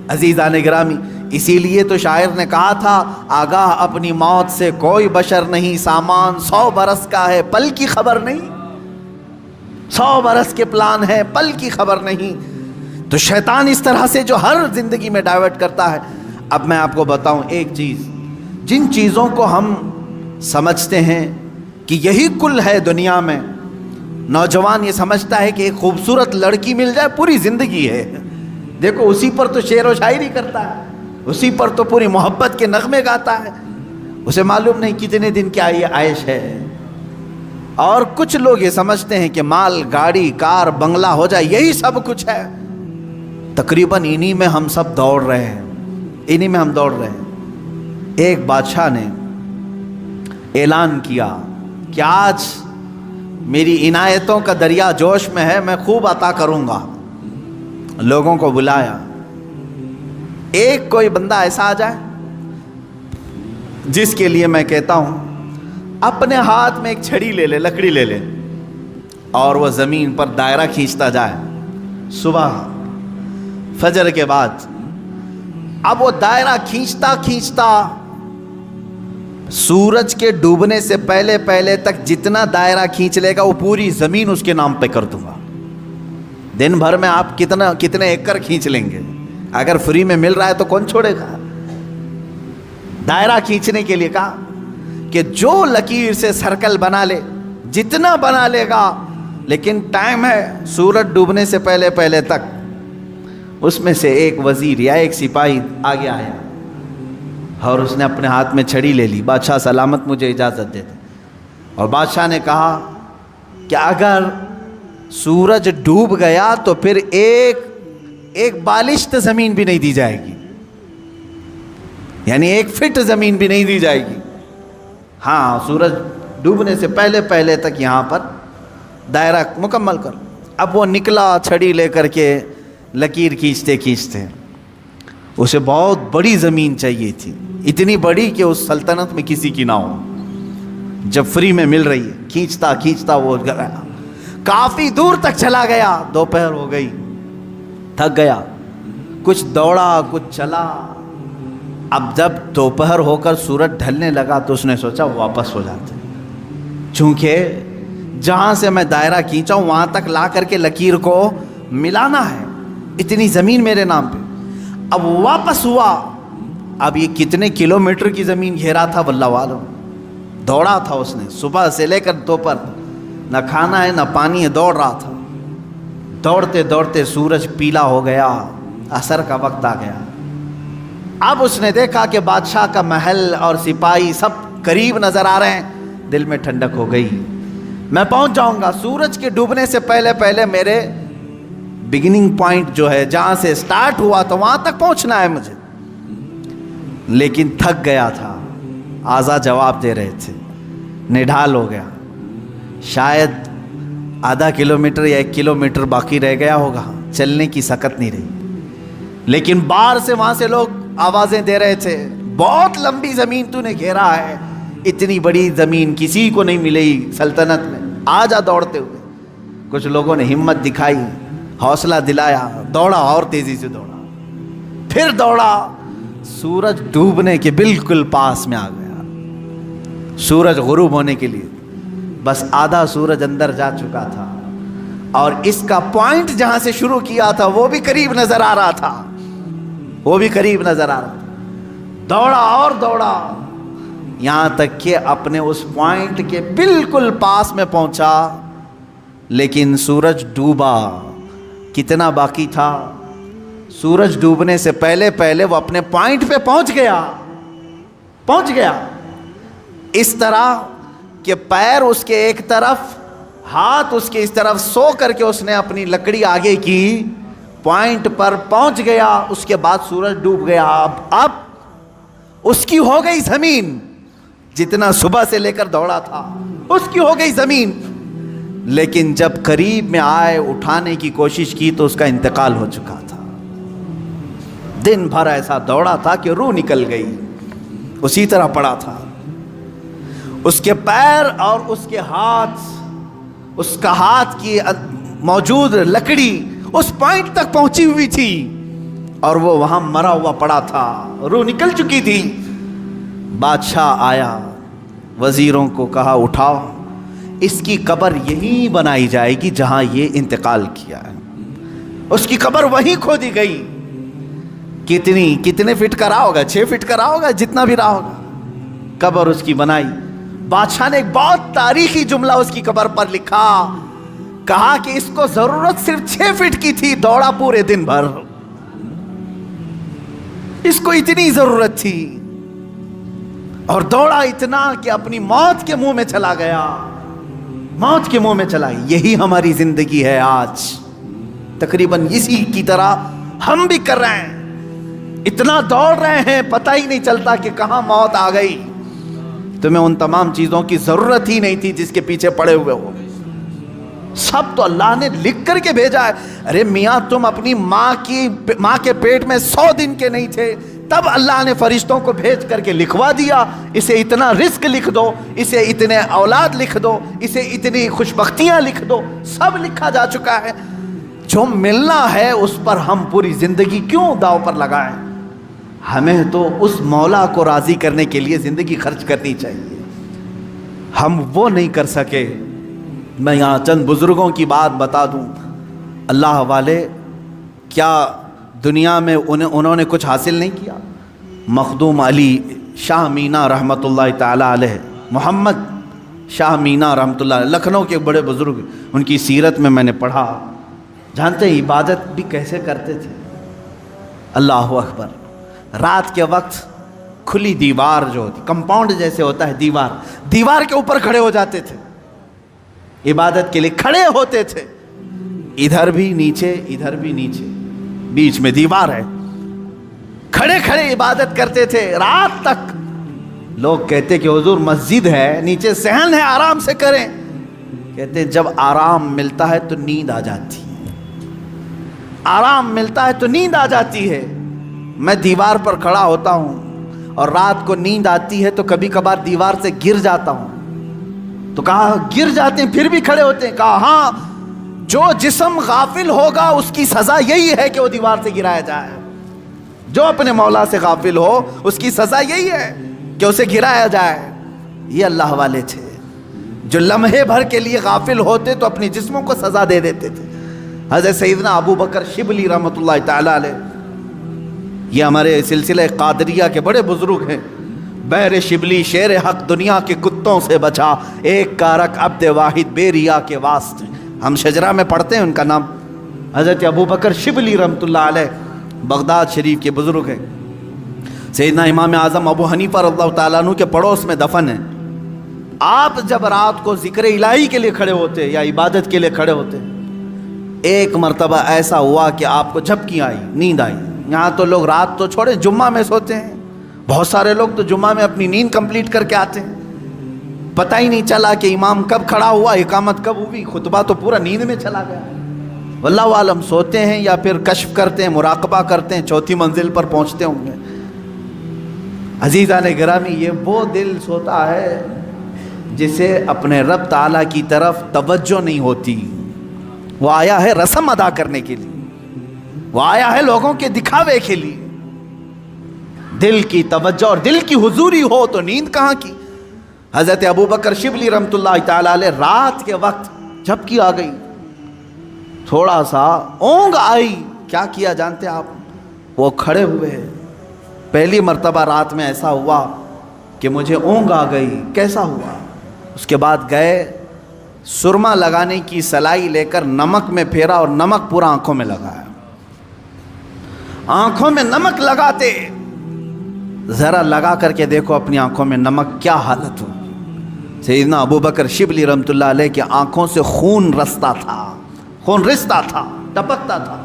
عزیزان گرامی، اسی لیے تو شاعر نے کہا تھا، آگاہ اپنی موت سے کوئی بشر نہیں، سامان 100 برس کا ہے پل کی خبر نہیں، 100 برس کے پلان ہے پل کی خبر نہیں۔ تو شیطان اس طرح سے جو ہر زندگی میں ڈائیورٹ کرتا ہے۔ اب میں آپ کو بتاؤں ایک چیز، جن چیزوں کو ہم سمجھتے ہیں کہ یہی کل ہے دنیا میں، نوجوان یہ سمجھتا ہے کہ ایک خوبصورت لڑکی مل جائے پوری زندگی ہے، دیکھو اسی پر تو شعر و شاعری کرتا ہے، اسی پر تو پوری محبت کے نغمے گاتا ہے، اسے معلوم نہیں کتنے دن کیا یہ عائش ہے۔ اور کچھ لوگ یہ سمجھتے ہیں کہ مال، گاڑی، کار، بنگلہ ہو جائے یہی سب کچھ ہے۔ تقریباً انہی میں ہم سب دوڑ رہے ہیں، انہی میں ہم دوڑ رہے ہیں۔ ایک بادشاہ نے اعلان کیا کہ آج میری عنایتوں کا دریا جوش میں ہے، میں خوب عطا کروں گا۔ لوگوں کو بلایا، ایک کوئی بندہ ایسا آ جائے جس کے لیے میں کہتا ہوں اپنے ہاتھ میں ایک چھڑی لے لے، لکڑی لے لے، اور وہ زمین پر دائرہ کھینچتا جائے صبح فجر کے بعد۔ اب وہ دائرہ کھینچتا کھینچتا سورج کے ڈوبنے سے پہلے پہلے تک جتنا دائرہ کھینچ لے گا وہ پوری زمین اس کے نام پہ کر دوں گا۔ دن بھر میں آپ کتنے ایکڑ کھینچ لیں گے؟ اگر فری میں مل رہا ہے تو کون چھوڑے گا؟ دائرہ کھینچنے کے لیے کہا کہ جو لکیر سے سرکل بنا لے، جتنا بنا لے گا، لیکن ٹائم ہے سورج ڈوبنے سے پہلے پہلے تک۔ اس میں سے ایک وزیر یا ایک سپاہی آگے آیا اور اس نے اپنے ہاتھ میں چھڑی لے لی، بادشاہ سلامت مجھے اجازت دے دے۔ اور بادشاہ نے کہا کہ اگر سورج ڈوب گیا تو پھر ایک بالشت زمین بھی نہیں دی جائے گی، یعنی 1 فٹ زمین بھی نہیں دی جائے گی۔ ہاں، سورج ڈوبنے سے پہلے پہلے تک یہاں پر دائرہ مکمل کر۔ اب وہ نکلا چھڑی لے کر کے، لکیر کھینچتے کھینچتے، اسے بہت بڑی زمین چاہیے تھی، اتنی بڑی کہ اس سلطنت میں کسی کی نہ ہو، جب فری میں مل رہی ہے۔ کھینچتا کھینچتا وہ گیا، کافی دور تک چلا گیا، دوپہر ہو گئی، تھک گیا، کچھ دوڑا کچھ چلا۔ اب جب دوپہر ہو کر سورج ڈھلنے لگا تو اس نے سوچا واپس ہو جاتے، چونکہ جہاں سے میں دائرہ کھینچا ہوں وہاں تک لا کر کے لکیر کو ملانا ہے، اتنی زمین میرے نام پہ۔ اب واپس ہوا، اب یہ کتنے کلومیٹر کی زمین گھیرا تھا واللہ عالم، دوڑا تھا اس نے صبح سے لے کر دوپہر، نہ کھانا ہے نہ پانی ہے، دوڑ رہا تھا۔ دوڑتے دوڑتے سورج پیلا ہو گیا، عصر کا وقت آ گیا۔ اب اس نے دیکھا کہ بادشاہ کا محل اور سپاہی سب قریب نظر آ رہے ہیں، دل میں ٹھنڈک ہو گئی، میں پہنچ جاؤں گا، سورج کے ڈوبنے سے پہلے پہلے میرے بگننگ پوائنٹ جو ہے جہاں سے سٹارٹ ہوا تو وہاں تک پہنچنا ہے مجھے۔ لیکن تھک گیا تھا، آزا جواب دے رہے تھے، نڈھال ہو گیا، شاید آدھا کلومیٹر یا 1 کلومیٹر باقی رہ گیا ہوگا، چلنے کی سکت نہیں رہی۔ لیکن باہر سے وہاں سے لوگ آوازیں دے رہے تھے، بہت لمبی زمین تو نے گھیرا ہے، اتنی بڑی زمین کسی کو نہیں ملے گی سلطنت میں، آ جا دوڑتے ہوئے۔ کچھ لوگوں نے ہمت دکھائی، حوصلہ دلایا، دوڑا اور تیزی سے دوڑا، پھر دوڑا، سورج ڈوبنے کے بالکل پاس میں آ گیا، سورج غروب ہونے کے لیے بس آدھا سورج اندر جا چکا تھا، اور اس کا پوائنٹ جہاں سے شروع کیا تھا وہ بھی قریب نظر آ رہا تھا، وہ بھی قریب نظر آ رہا تھا۔ دوڑا اور دوڑا، یہاں تک کہ اپنے اس پوائنٹ کے بالکل پاس میں پہنچا، لیکن سورج ڈوبا۔ کتنا باقی تھا؟ سورج ڈوبنے سے پہلے پہلے وہ اپنے پوائنٹ پہ پہنچ گیا، اس طرح کہ پیر اس کے ایک طرف، ہاتھ اس کے اس طرف، سو کر کے اس نے اپنی لکڑی آگے کی، پوائنٹ پر پہنچ گیا۔ اس کے بعد سورج ڈوب گیا، اب اس کی ہو گئی زمین، جتنا صبح سے لے کر دوڑا تھا اس کی ہو گئی زمین، لیکن جب قریب میں آئے اٹھانے کی کوشش کی تو اس کا انتقال ہو چکا تھا۔ دن بھر ایسا دوڑا تھا کہ روح نکل گئی، اسی طرح پڑا تھا۔ اس کے پیر اور اس کے ہاتھ، اس کا ہاتھ کی موجود لکڑی اس پوائنٹ تک پہنچی ہوئی تھی، اور وہ وہاں مرا ہوا پڑا تھا، روح نکل چکی تھی۔ بادشاہ آیا، وزیروں کو کہا اٹھاؤ، اس کی قبر یہیں بنائی جائے گی جہاں یہ انتقال کیا ہے۔ اس کی قبر وہیں کھودی گئی۔ کتنے فٹ کا رہا ہوگا؟ 6 فٹ کا رہا ہوگا، جتنا بھی رہا ہوگا۔ قبر اس کی بنائی۔ بادشاہ نے ایک بہت تاریخی جملہ اس کی قبر پر لکھا، کہا کہ اس کو ضرورت صرف 6 فٹ کی تھی، دوڑا پورے دن بھر، اس کو اتنی ضرورت تھی اور دوڑا اتنا کہ اپنی موت کے منہ میں چلا گیا، موت کے منہ میں چلا گیا۔ یہی ہماری زندگی ہے آج، تقریباً اسی کی طرح ہم بھی کر رہے ہیں، اتنا دوڑ رہے ہیں پتہ ہی نہیں چلتا کہ کہاں موت آ گئی۔ تمہیں ان تمام چیزوں کی ضرورت ہی نہیں تھی جس کے پیچھے پڑے ہوئے ہو، سب تو اللہ نے لکھ کر کے بھیجا ہے۔ ارے میاں تم اپنی ماں کے پیٹ میں 100 دن کے نہیں تھے، تب اللہ نے فرشتوں کو بھیج کر کے لکھوا دیا، اسے اتنا رزق لکھ دو، اسے اتنے اولاد لکھ دو، اسے اتنی خوشبختیاں لکھ دو، سب لکھا جا چکا ہے۔ جو ملنا ہے اس پر ہم پوری زندگی کیوں داؤ پر لگائیں؟ ہمیں تو اس مولا کو راضی کرنے کے لیے زندگی خرچ کرنی چاہیے، ہم وہ نہیں کر سکے۔ میں یہاں چند بزرگوں کی بات بتا دوں، اللہ والے کیا دنیا میں انہوں نے کچھ حاصل نہیں کیا؟ مخدوم علی شاہ مینا رحمۃ اللہ تعالی علیہ، محمد شاہ مینا رحمۃ اللہ علیہ، لکھنؤ کے بڑے بزرگ، ان کی سیرت میں نے پڑھا۔ جانتے ہیں عبادت بھی کیسے کرتے تھے؟ اللہ اکبر، رات کے وقت کھلی دیوار جو ہوتی، کمپاؤنڈ جیسے ہوتا ہے دیوار کے اوپر کھڑے ہو جاتے تھے، عبادت کے لیے کھڑے ہوتے تھے، ادھر بھی نیچے ادھر بھی نیچے، بیچ میں دیوار ہے، کھڑے کھڑے عبادت کرتے تھے رات تک۔ لوگ کہتے کہ حضور مسجد ہے، نیچے صحن ہے، آرام سے کریں۔ کہتے جب آرام ملتا ہے تو نیند آ جاتی ہے، آرام ملتا ہے تو نیند آ جاتی ہے۔ میں دیوار پر کھڑا ہوتا ہوں اور رات کو نیند آتی ہے تو کبھی کبھار دیوار سے گر جاتا ہوں۔ تو کہا گر جاتے ہیں پھر بھی کھڑے ہوتے ہیں؟ کہا ہاں، جو جسم غافل ہوگا اس کی سزا یہی ہے کہ وہ دیوار سے گرایا جائے، جو اپنے مولا سے غافل ہو اس کی سزا یہی ہے کہ اسے گرایا جائے۔ یہ اللہ والے تھے جو لمحے بھر کے لیے غافل ہوتے تو اپنی جسموں کو سزا دے دیتے تھے۔ حضرت سیدنا ابو بکر شبلی رحمۃ اللہ تعالی علیہ، یہ ہمارے سلسلہ قادریہ کے بڑے بزرگ ہیں۔ بحر شبلی شیر حق دنیا کے کتوں سے بچا، ایک کارک عبد واحد بے ریا کے واسطے، ہم شجرہ میں پڑھتے ہیں ان کا نام۔ حضرت ابو بکر شبلی رحمۃ اللہ علیہ بغداد شریف کے بزرگ ہیں۔ سیدنا امام اعظم ابو حنیفہ رضی اللہ تعالیٰ عنہ کے پڑوس میں دفن ہیں۔ آپ جب رات کو ذکر الہی کے لیے کھڑے ہوتے یا عبادت کے لیے کھڑے ہوتے، ایک مرتبہ ایسا ہوا کہ آپ کو جھپکی آئی، نیند آئی۔ یہاں تو لوگ رات تو چھوڑے جمعہ میں سوتے ہیں، بہت سارے لوگ تو جمعہ میں اپنی نیند کمپلیٹ کر کے آتے ہیں، پتہ ہی نہیں چلا کہ امام کب کھڑا ہوا، اقامت کب ہوئی، خطبہ تو پورا نیند میں چلا گیا۔ واللہ عالم سوتے ہیں یا پھر کشف کرتے ہیں، مراقبہ کرتے ہیں، 4تھی منزل پر پہنچتے ہوں گے۔ عزیزان گرامی، یہ وہ دل سوتا ہے جسے اپنے رب تعالیٰ کی طرف توجہ نہیں ہوتی۔ وہ آیا ہے رسم ادا کرنے کے لیے، وہ آیا ہے لوگوں کے دکھاوے کے لیے۔ دل کی توجہ اور دل کی حضوری ہو تو نیند کہاں کی۔ حضرت ابو بکر شبلی رحمۃ اللہ تعالی علیہ رات کے وقت جھپکی آ گئی، تھوڑا سا اونگ آئی، کیا کیا جانتے آپ؟ وہ کھڑے ہوئے، پہلی مرتبہ رات میں ایسا ہوا کہ مجھے اونگ آ گئی، کیسا ہوا؟ اس کے بعد گئے، سرما لگانے کی سلائی لے کر نمک میں پھیرا اور نمک پورا آنکھوں میں لگایا۔ آنکھوں میں نمک لگاتے، ذرا لگا کر کے دیکھو اپنی آنکھوں میں نمک کیا حالت ہو۔ سیدنا ابو بکر شبلی رحمۃ اللہ علیہ کی آنکھوں سے خون رستا تھا، خون رستا تھا، ٹپکتا تھا،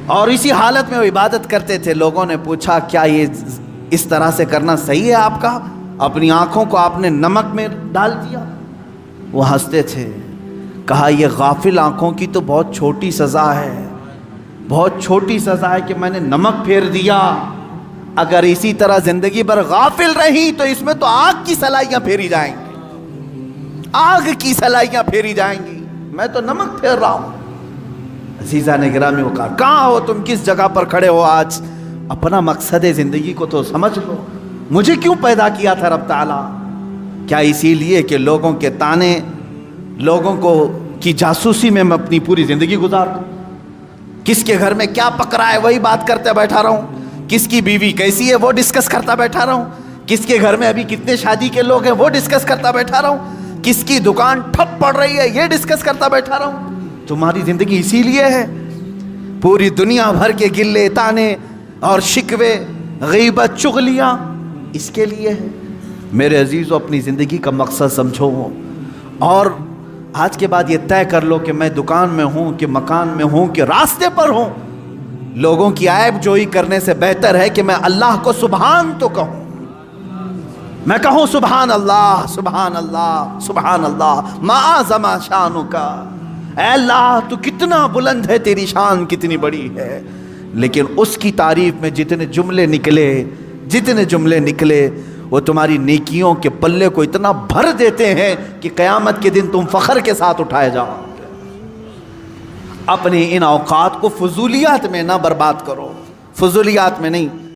اور اسی حالت میں وہ عبادت کرتے تھے۔ لوگوں نے پوچھا کیا یہ اس طرح سے کرنا صحیح ہے آپ کا؟ اپنی آنکھوں کو آپ نے نمک میں ڈال دیا۔ وہ ہنستے تھے، کہا یہ غافل آنکھوں کی تو بہت چھوٹی سزا ہے، بہت چھوٹی سزا ہے کہ میں نے نمک پھیر دیا۔ اگر اسی طرح زندگی بھر غافل رہی تو اس میں تو آگ کی سلائیاں پھیری جائیں گی، آگ کی سلائیاں پھیری جائیں گی، میں تو نمک پھیر رہا ہوں۔ عزیزان گرامی وقار، کہاں ہو تم؟ کس جگہ پر کھڑے ہو آج؟ اپنا مقصد زندگی کو تو سمجھ لو. مجھے کیوں پیدا کیا تھا رب تعالیٰ؟ کیا اسی لیے کہ لوگوں کے تانے، لوگوں کو کی جاسوسی میں اپنی پوری زندگی گزار دوں؟ کس کے گھر میں کیا پک رہا ہے وہی بات کرتے بیٹھا رہا ہوں، کس کی بیوی کیسی ہے وہ ڈسکس کرتا بیٹھا رہا ہوں، کس کے گھر میں ابھی کتنے شادی کے لوگ ہیں وہ ڈسکس کرتا بیٹھا رہا ہوں، کس کی دکان ٹھپ پڑ رہی ہے یہ ڈسکس کرتا بیٹھا رہا ہوں؟ تمہاری زندگی اسی لیے ہے. پوری دنیا بھر کے گلے تانے اور شکوے، غیبت، چغلیاں اس کے لیے ہے. میرے عزیزو، اپنی زندگی کا مقصد سمجھو اور آج کے بعد یہ طے کر لو کہ میں دکان میں ہوں کہ مکان میں ہوں کہ راستے پر ہوں، لوگوں کی عیب جوئی کرنے سے بہتر ہے کہ میں اللہ کو سبحان تو کہوں. میں کہوں سبحان اللہ سبحان اللہ سبحان اللہ، ما اعظم شانک، اے اللہ تو کتنا بلند ہے، تیری شان کتنی بڑی ہے. لیکن اس کی تعریف میں جتنے جملے نکلے وہ تمہاری نیکیوں کے پلے کو اتنا بھر دیتے ہیں کہ قیامت کے دن تم فخر کے ساتھ اٹھائے جاؤ. اپنے ان اوقات کو فضولیات میں نہ برباد کرو، فضولیات میں نہیں.